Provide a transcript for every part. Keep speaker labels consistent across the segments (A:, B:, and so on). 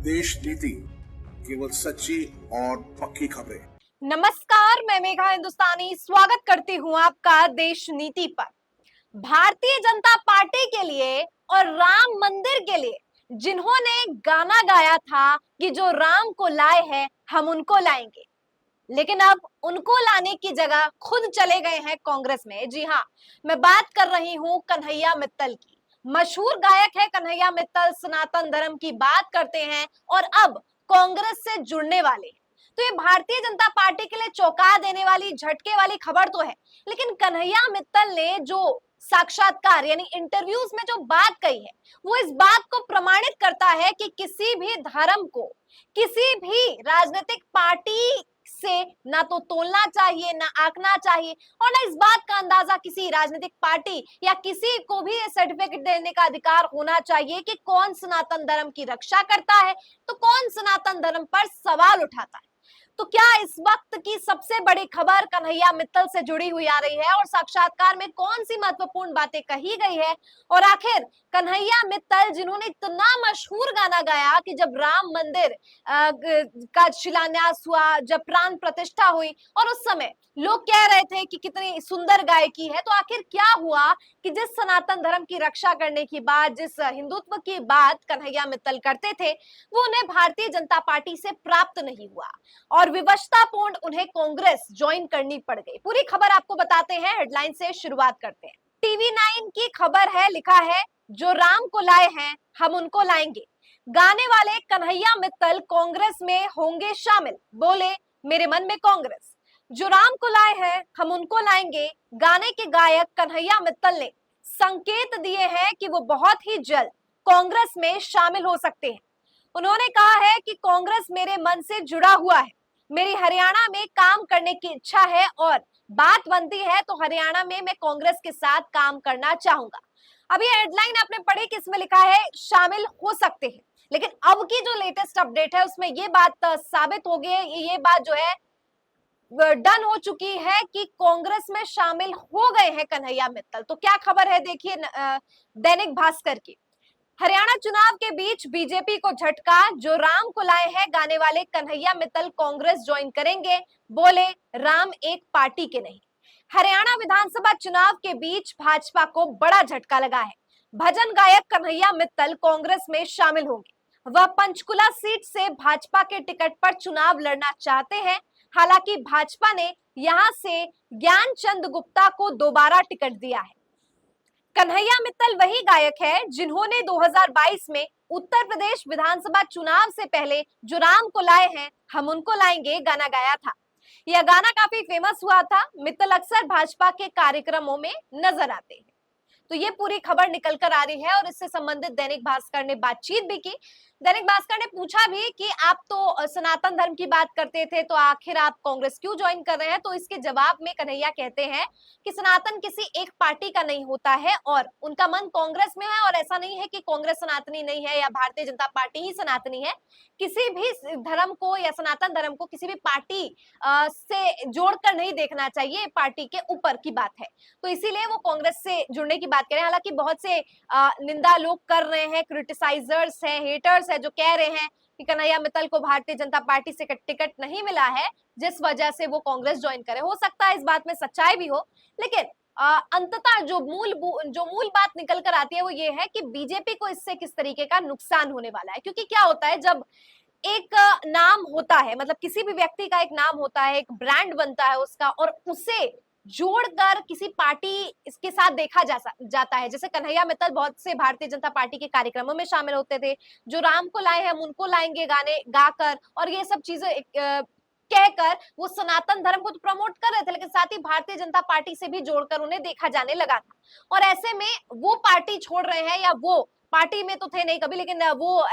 A: देश नीति, केवल सच्ची और पक्की खबरें।
B: नमस्कार, मैं मेघा हिंदुस्तानी स्वागत करती हूँ आपका देश नीति पर। भारतीय जनता पार्टी के लिए और राम मंदिर के लिए जिन्होंने गाना गाया था कि जो राम को लाए हैं हम उनको लाएंगे, लेकिन अब उनको लाने की जगह खुद चले गए हैं कांग्रेस में। जी हाँ, मैं बात कर रही हूँ कन्हैया मित्तल की। मशहूर गायक है कन्हैया मित्तल, सनातन धर्म की बात करते हैं और अब कांग्रेस से जुड़ने वाले हैं। तो ये भारतीय जनता पार्टी के लिए चौंका देने वाली, झटके वाली खबर तो है, लेकिन कन्हैया मित्तल ने जो साक्षात्कार यानी इंटरव्यूज में जो बात कही है, वो इस बात को प्रमाणित करता है कि किसी भी धर्म को, किसी भी राजनीतिक पार्टी से ना तो तोलना चाहिए, ना आंकना चाहिए, और ना इस बात का अंदाजा किसी राजनीतिक पार्टी या किसी को भी सर्टिफिकेट देने का अधिकार होना चाहिए कि कौन सनातन धर्म की रक्षा करता है तो कौन सनातन धर्म पर सवाल उठाता है। तो क्या इस वक्त की सबसे बड़ी खबर कन्हैया मित्तल से जुड़ी हुई आ रही है और साक्षात्कार में कौन सी महत्वपूर्ण बातें कही गई है, और आखिर कन्हैया मित्तल जिन्होंने इतना मशहूर गाना गाया कि जब राम मंदिर का शिलान्यास हुआ, जब प्राण प्रतिष्ठा हुई और उस समय लोग कह रहे थे कि कितनी सुंदर गायकी है, तो आखिर क्या हुआ कि जिस सनातन धर्म की रक्षा करने की बात, जिस हिंदुत्व की बात कन्हैया मित्तल करते थे, वो उन्हें भारतीय जनता पार्टी से प्राप्त नहीं हुआ और विवशतापूर्ण उन्हें कांग्रेस ज्वाइन करनी पड़ गई। पूरी खबर आपको बताते हैं, हेडलाइन से शुरुआत करते हैं। टीवी 9 की खबर है, लिखा है जो राम को लाए हैं हम उनको लाएंगे। गाने वाले कन्हैया मित्तल कांग्रेस में होंगे शामिल, बोले मेरे मन में कांग्रेस। जो राम को लाए हैं हम उनको लाएंगे, गाने के गायक कन्हैया मित्तल ने संकेत दिए हैं कि वो बहुत ही जल्द कांग्रेस में शामिल हो सकते हैं। उन्होंने कहा है कि कांग्रेस मेरे मन से जुड़ा हुआ है, मेरी हरियाणा में काम करने की इच्छा है और बात बनती है तो हरियाणा में मैं कांग्रेस के साथ काम करना चाहूंगा। अभी हेडलाइन आपने पढ़ी कि इसमें लिखा है शामिल हो सकते हैं, लेकिन अब की जो लेटेस्ट अपडेट है उसमें ये बात साबित हो गई है, ये बात जो है डन हो चुकी है कि कांग्रेस में शामिल हो गए हैं कन्हैया मित्तल। तो क्या खबर है देखिए दैनिक भास्कर की। हरियाणा चुनाव के बीच बीजेपी को झटका, जो राम को लाए हैं गाने वाले कन्हैया मित्तल कांग्रेस ज्वाइन करेंगे, बोले राम एक पार्टी के नहीं। हरियाणा विधानसभा चुनाव के बीच भाजपा को बड़ा झटका लगा है। भजन गायक कन्हैया मित्तल कांग्रेस में शामिल होंगे। वह पंचकुला सीट से भाजपा के टिकट पर चुनाव लड़ना चाहते हैं। हालांकि भाजपा ने यहां से ज्ञानचंद गुप्ता को दोबारा टिकट दिया है। कन्हैया मित्तल वही गायक है जिन्होंने 2022 में उत्तर प्रदेश विधानसभा चुनाव से पहले जो राम को लाए हैं हम उनको लाएंगे गाना गाया था। यह गाना काफी फेमस हुआ था। मित्तल अक्सर भाजपा के कार्यक्रमों में नजर आते हैं। तो ये पूरी खबर निकल कर आ रही है और इससे संबंधित दैनिक भास्कर ने बातचीत भी की। दैनिक भास्कर ने पूछा भी कि आप तो सनातन धर्म की बात करते थे, तो आखिर आप कांग्रेस क्यों ज्वाइन कर रहे हैं? तो इसके जवाब में कन्हैया कहते हैं कि सनातन किसी एक पार्टी का नहीं होता है और उनका मन कांग्रेस में है, और ऐसा नहीं है कि कांग्रेस सनातनी नहीं है या भारतीय जनता पार्टी ही सनातनी है। किसी भी धर्म को या सनातन धर्म को किसी भी पार्टी से जोड़कर नहीं देखना चाहिए, पार्टी के ऊपर की बात है। तो इसीलिए वो कांग्रेस से जुड़ने की बात करें। हालांकि बहुत से निंदा लोग कर रहे हैं, क्रिटिसाइजर्स हैं, हेटर्स हैं, जो कह रहे हैं कि कन्हैया मित्तल को भारतीय जनता पार्टी से टिकट नहीं मिला है जिस वजह से वो कांग्रेस ज्वाइन करे। हो सकता है इस बात में सच्चाई भी हो, लेकिन अंततः जो मूल बात निकल कर आती है वो ये है कि बीजेपी को इससे किस तरीके का नुकसान होने वाला है। क्योंकि क्या होता है, जब एक नाम होता है, मतलब किसी भी व्यक्ति का एक नाम होता है, एक ब्रांड बनता है उसका, और उसे जोड़कर किसी पार्टी इसके साथ देखा जाता है। जैसे कन्हैया मित्तल बहुत से भारतीय जनता पार्टी के कार्यक्रमों में शामिल होते थे। जो राम को लाए हम उनको लाएंगे गाने गाकर और ये सब चीजें कहकर वो सनातन धर्म को तो प्रमोट कर रहे थे, लेकिन साथ ही भारतीय जनता पार्टी से भी जोड़कर उन्हें देखा जाने लगा था। और ऐसे में वो पार्टी छोड़ रहे हैं, या वो पार्टी में तो थे नहीं कभी, लेकिन वो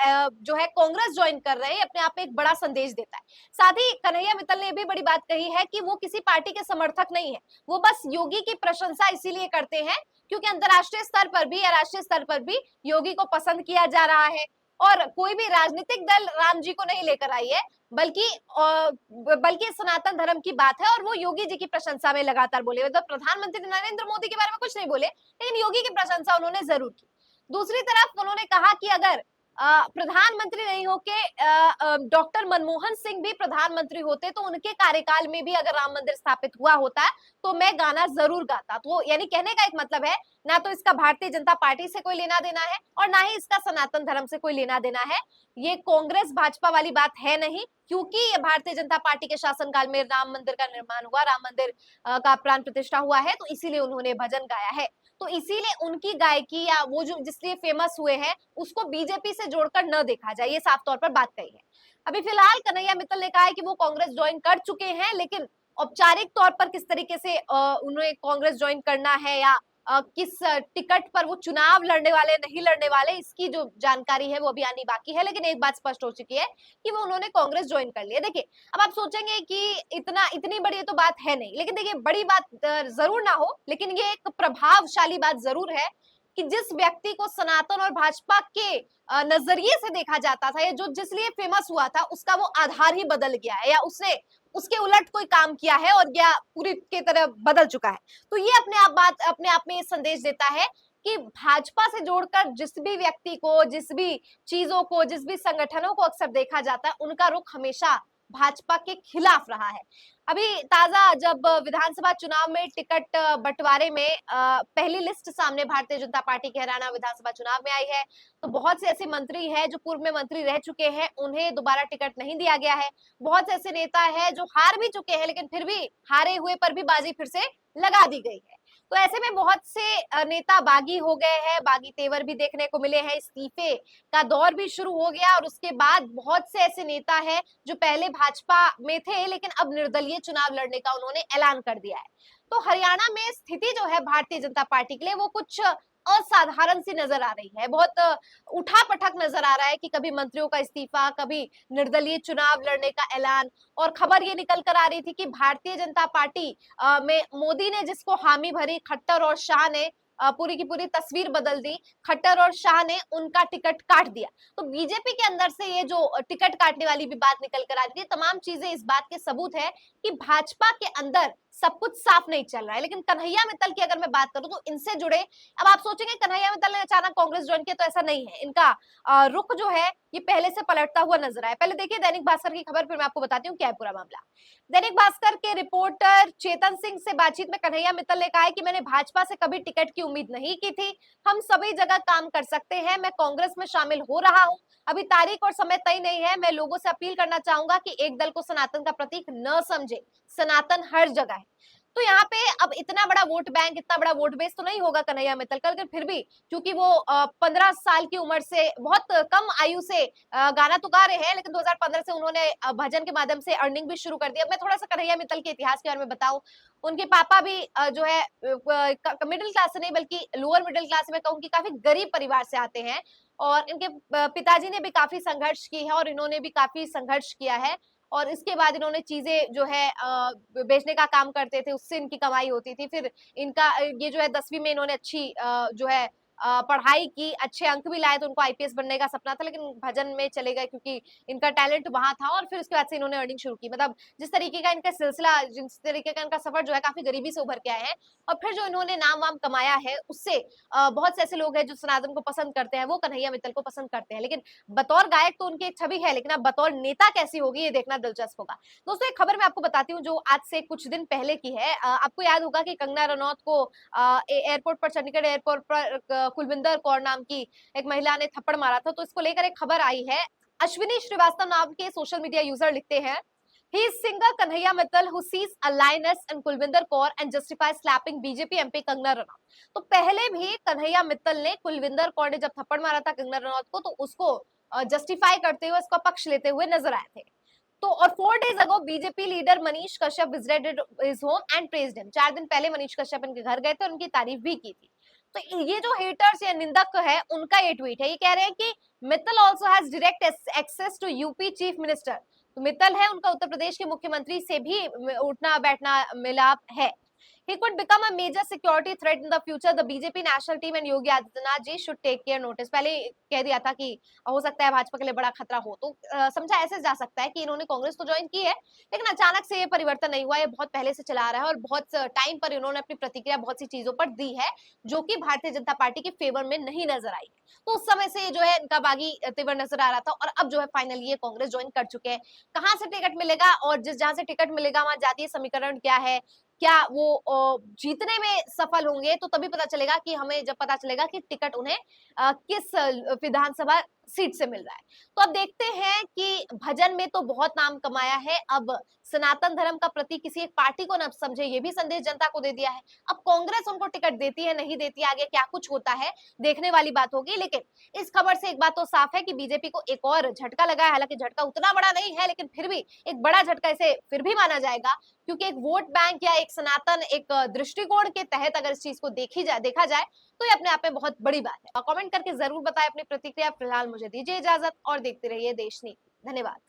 B: जो है कांग्रेस ज्वाइन कर रहे हैं, अपने आप में एक बड़ा संदेश देता है। साथ ही कन्हैया मित्तल ने ये भी बड़ी बात कही है कि वो किसी पार्टी के समर्थक नहीं है, वो बस योगी की प्रशंसा इसीलिए करते हैं क्योंकि अंतर्राष्ट्रीय स्तर पर भी या राष्ट्रीय स्तर पर भी योगी को पसंद किया जा रहा है। और कोई भी राजनीतिक दल राम जी को नहीं लेकर आई है, बल्कि सनातन धर्म की बात है, और वो योगी जी की प्रशंसा में लगातार बोले। तो प्रधानमंत्री नरेंद्र मोदी के बारे में कुछ नहीं बोले, लेकिन योगी की प्रशंसा उन्होंने जरूर की। दूसरी तरफ उन्होंने कहा कि अगर प्रधानमंत्री नहीं होके डॉक्टर मनमोहन सिंह भी प्रधानमंत्री होते तो उनके कार्यकाल में भी अगर राम मंदिर स्थापित हुआ होता तो मैं गाना जरूर गाता। तो यानी कहने का एक मतलब है, ना तो इसका भारतीय जनता पार्टी से कोई लेना देना है और ना ही इसका सनातन धर्म से कोई लेना देना है। ये कांग्रेस भाजपा वाली बात है नहीं, क्योंकि ये भारतीय जनता पार्टी के शासनकाल में राम मंदिर का निर्माण हुआ, राम मंदिर का प्राण प्रतिष्ठा हुआ है, तो इसीलिए उन्होंने भजन गाया है। तो इसीलिए उनकी गायकी या वो जो जिसलिए फेमस हुए हैं उसको बीजेपी से जोड़कर न देखा जाए, ये साफ तौर पर बात कही है। अभी फिलहाल कन्हैया मित्तल ने कहा है कि वो कांग्रेस ज्वाइन कर चुके हैं, लेकिन औपचारिक तौर पर किस तरीके से उन्हें कांग्रेस ज्वाइन करना है या किस टिकट पर वो चुनाव लड़ने वाले नहीं लड़ने वाले, इसकी जो जानकारी है वो अभी आनी बाकी है। लेकिन एक बात स्पष्ट हो चुकी है कि वो उन्होंने कांग्रेस ज्वाइन कर लिया। देखिए, अब आप सोचेंगे कि इतनी बड़ी तो बात है नहीं, लेकिन देखिए बड़ी बात जरूर ना हो, लेकिन ये एक प्रभावशाली बात जरूर है कि जिस व्यक्ति को सनातन और भाजपा के नजरिए से देखा जाता था या जो जिसलिए फेमस हुआ था, उसका वो आधार ही बदल गया है या उसने उसके उलट कोई काम किया है और या पूरी की तरह बदल चुका है। तो ये अपने आप में ये संदेश देता है कि भाजपा से जोड़कर जिस भी व्यक्ति को, जिस भी चीजों को, जिस भी संगठनों को अक्सर देखा जाता है, उनका रुख हमेशा भाजपा के खिलाफ रहा है। अभी ताजा जब विधानसभा चुनाव में टिकट बंटवारे में पहली लिस्ट सामने भारतीय जनता पार्टी के हरियाणा विधानसभा चुनाव में आई है, तो बहुत से ऐसे मंत्री हैं जो पूर्व में मंत्री रह चुके हैं, उन्हें दोबारा टिकट नहीं दिया गया है। बहुत से ऐसे नेता हैं जो हार भी चुके हैं, लेकिन फिर भी हारे हुए पर भी बाजी फिर से लगा दी गई है। तो ऐसे में बहुत से नेता बागी हो गए हैं, बागी तेवर भी देखने को मिले हैं, इस्तीफे का दौर भी शुरू हो गया और उसके बाद बहुत से ऐसे नेता हैं जो पहले भाजपा में थे लेकिन अब निर्दलीय चुनाव लड़ने का उन्होंने ऐलान कर दिया है। तो हरियाणा में स्थिति जो है भारतीय जनता पार्टी के लिए वो कुछ असाधारण सी नजर आ रही है, बहुत उठा पटक नजर आ रहा है कि कभी मंत्रियों का इस्तीफा, कभी निर्दलीय चुनाव लड़ने का ऐलान। और खबर ये निकल कर आ रही थी कि भारतीय जनता पार्टी में मोदी ने जिसको हामी भरी, खट्टर और शाह ने पूरी की पूरी तस्वीर बदल दी। खट्टर और शाह ने उनका टिकट काट दिया। तो बीजेपी के अंदर से ये जो टिकट काटने वाली भी बात निकल कर आ रही है, तमाम चीजें इस बात के सबूत है कि भाजपा के अंदर सब कुछ साफ नहीं चल रहा है। लेकिन कन्हैया मित्तल की अगर मैं बात करूं तो इनसे जुड़े, अब आप सोचेंगे कन्हैया मित्तल ने अचानक कांग्रेस ज्वाइन किया, तो ऐसा नहीं है। इनका रुख जो है ये पहले से पलटता हुआ नजर आया। पहले देखिए दैनिक भास्कर की खबर, फिर मैं आपको बताती हूँ क्या है पूरा मामला। दैनिक भास्कर के रिपोर्टर चेतन सिंह से बातचीत में कन्हैया मित्तल ने कहा है कि मैंने भाजपा से कभी टिकट की उम्मीद नहीं की थी। हम सभी जगह काम कर सकते हैं। मैं कांग्रेस में शामिल हो रहा हूं। अभी तारीख और समय तय नहीं है। मैं लोगों से अपील करना चाहूंगा कि एक दल को सनातन का प्रतीक न समझे। सनातन हर जगह है। तो यहाँ पे अब इतना बड़ा वोट बैंक, इतना बड़ा वोट बेस तो नहीं होगा कन्हैया मित्तल का, लेकिन फिर भी क्योंकि वो 15 साल की उम्र से, बहुत कम आयु से गाना तो गा रहे हैं, लेकिन 2015 से उन्होंने भजन के माध्यम से अर्निंग भी शुरू कर दी। अब मैं थोड़ा सा कन्हैया मित्तल के इतिहास के बारे में बताऊं। उनके पापा भी जो है मिडिल क्लास से नहीं बल्कि लोअर मिडिल क्लास में कहूँ कि काफी गरीब परिवार से आते हैं और इनके पिताजी ने भी काफी संघर्ष की है और इन्होंने भी काफी संघर्ष किया है। और इसके बाद इन्होंने चीजें जो है बेचने का काम करते थे, उससे इनकी कमाई होती थी। फिर इनका ये जो है 10वीं में इन्होंने अच्छी जो है पढ़ाई की, अच्छे अंक भी लाए, तो उनको आईपीएस बनने का सपना था, लेकिन भजन में चले गए क्योंकि इनका टैलेंट वहां था। और फिर उसके बाद से इन्होंने अर्निंग शुरू की। मतलब जिस तरीके का इनका सिलसिला, जिस तरीके का इनका सफर जो है काफी गरीबी से उभर के आए हैं और फिर जो इन्होंने नाम वाम कमाया है उससे बहुत से ऐसे लोग हैं जो सनातन को पसंद करते हैं, वो कन्हैया मित्तल को पसंद करते हैं। लेकिन बतौर गायक तो उनकी एक छवि है, लेकिन अब बतौर नेता कैसी होगी ये देखना दिलचस्प होगा। दोस्तों एक खबर मैं आपको बताती हूँ जो आज से कुछ दिन पहले की है। आपको याद होगा कि कंगना रनौत को एयरपोर्ट पर, चंडीगढ़ एयरपोर्ट पर कुलविंदर कौर नाम की एक महिला ने थप्पड़ मारा था। तो इसको लेकर एक खबर आई है। अश्विनी श्रीवास्तव नाम के सोशल मीडिया यूजर लिखते हैं, He is singer Kanhaiya Mittal who sees a lioness in Kulvinder Kaur and justifies slapping BJP MP Kangana Ranaut. तो पहले भी कन्हैया मित्तल ने कुलविंदर कौर ने जब थप्पड़ मारा था कंगना रनौत को, तो उसको जस्टिफाई करते हुए, उसका पक्ष लेते हुए नजर आए थे। तो और 4 days ago BJP leader Manish Kashyap visited his home and praised him. 4 दिन पहले मनीष कश्यप इनके घर गए थे और उनकी तारीफ भी की थी। तो ये जो हेटर्स या निंदक है उनका ये ट्वीट है। ये कह रहे हैं कि Mittal also has direct access to UP chief minister. तो मित्तल है, उनका उत्तर प्रदेश के मुख्यमंत्री से भी उठना बैठना मिलाप है। He could become a major security threat in the future. The BJP national team and Yogi Adityanath ji should take care notice. पहले कह दिया था कि हो सकता है भाजपा के लिए बड़ा खतरा हो, तो समझा ऐसे जा सकता है कि इन्होंने कांग्रेस तो ज्वाइन की है, लेकिन अचानक से ये परिवर्तन नहीं हुआ, ये बहुत पहले से चला आ रहा है और बहुत टाइम पर इन्होंने अपनी प्रतिक्रिया बहुत सी चीजों पर दी है जो कि भारतीय जनता पार्टी के फेवर में नहीं नजर आई। तो उस समय से जो है इनका बागी तेवर नजर आ रहा था और अब जो है फाइनली ये कांग्रेस ज्वाइन कर चुके हैं। कहां से टिकट मिलेगा और जिस जहां से टिकट मिलेगा वहां जातीय समीकरण क्या है, क्या वो जीतने में सफल होंगे, तो तभी पता चलेगा कि हमें जब पता चलेगा कि टिकट उन्हें किस विधानसभा सीट से मिल रहा है। तो अब देखते हैं कि भजन में तो बहुत नाम कमाया है, अब सनातन धर्म का प्रतीक किसी एक पार्टी को न समझे, ये भी संदेश जनता को दे दिया है। अब कांग्रेस उनको टिकट देती है नहीं देती है, आगे क्या कुछ होता है देखने वाली बात होगी। लेकिन इस खबर से एक बात तो साफ है कि बीजेपी को एक और झटका लगा है, हालांकि झटका उतना बड़ा नहीं है लेकिन फिर भी एक बड़ा झटका इसे फिर भी माना जाएगा, क्योंकि एक वोट बैंक या एक सनातन एक दृष्टिकोण के तहत अगर इस चीज को देखा जाए तो ये अपने आप में बहुत बड़ी बात है। कमेंट करके जरूर बताएं अपनी प्रतिक्रिया। फिलहाल मुझे दीजिए इजाजत और देखते रहिए देश नीति। धन्यवाद।